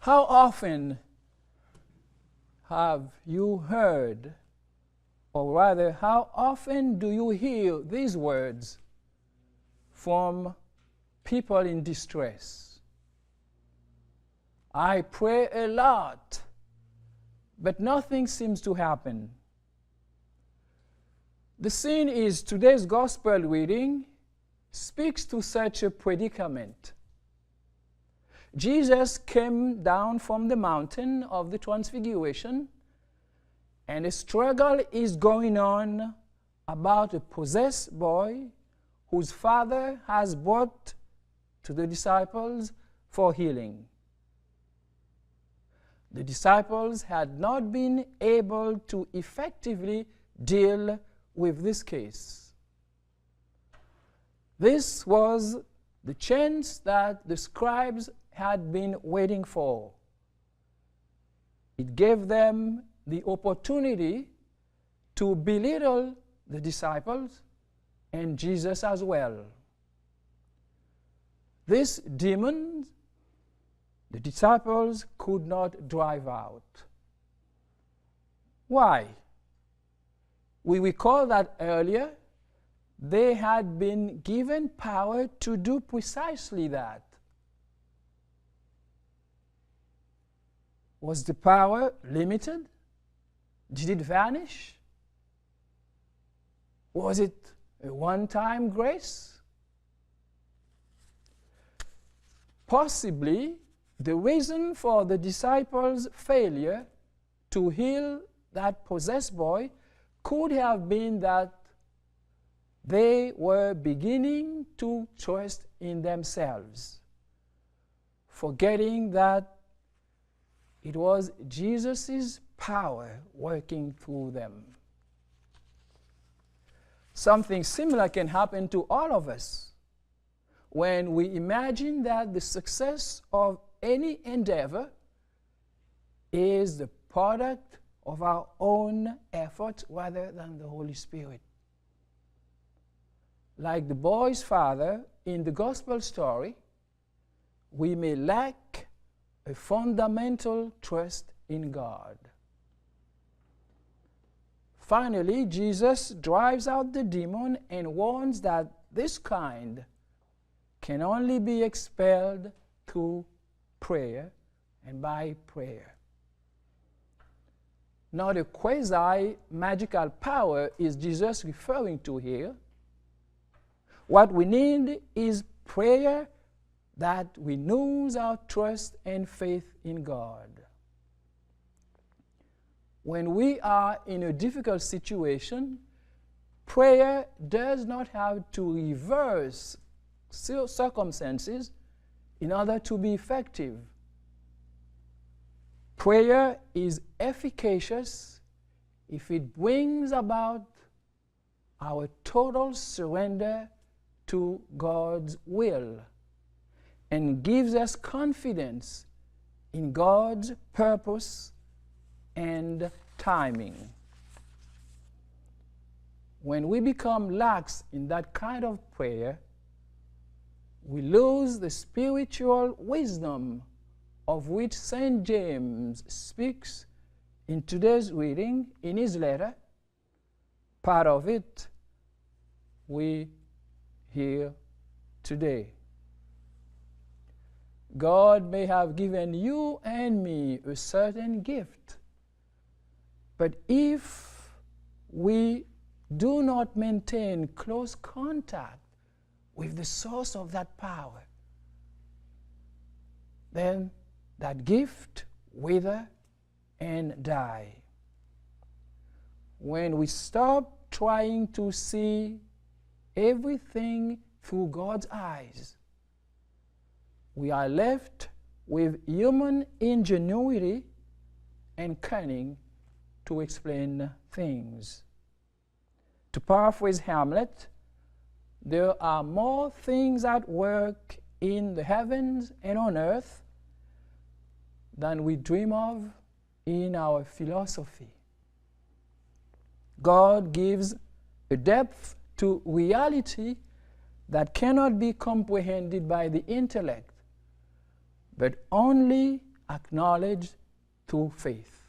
How often have you heard, or rather, how often do you hear these words from people in distress? I pray a lot, but nothing seems to happen. The scene is today's gospel reading speaks to such a predicament. Jesus came down from the mountain of the Transfiguration, and a struggle is going on about a possessed boy whose father has brought to the disciples for healing. The disciples had not been able to effectively deal with this case. This was the chance that the scribes had been waiting for. It gave them the opportunity to belittle the disciples and Jesus as well. This demon, the disciples could not drive out. Why? We recall that earlier they had been given power to do precisely that. Was the power limited? Did it vanish? Was it a one-time grace? Possibly, the reason for the disciples' failure to heal that possessed boy could have been that they were beginning to trust in themselves, forgetting that it was Jesus' power working through them. Something similar can happen to all of us when we imagine that the success of any endeavor is the product of our own effort rather than the Holy Spirit. Like the boy's father in the gospel story, we may lack a fundamental trust in God. Finally, Jesus drives out the demon and warns that this kind can only be expelled through prayer and by prayer. Not a quasi-magical power is Jesus referring to here. What we need is prayer that renews our trust and faith in God. When we are in a difficult situation, prayer does not have to reverse circumstances in order to be effective. Prayer is efficacious if it brings about our total surrender to God's will and gives us confidence in God's purpose and timing. When we become lax in that kind of prayer, we lose the spiritual wisdom of which St. James speaks in today's reading in his letter. Part of it we hear today. God may have given you and me a certain gift, but if we do not maintain close contact with the source of that power, then that gift wither and die. When we stop trying to see everything through God's eyes, we are left with human ingenuity and cunning to explain things. To paraphrase Hamlet, there are more things at work in the heavens and on earth than we dream of in our philosophy. God gives a depth to reality that cannot be comprehended by the intellect, but only acknowledged through faith.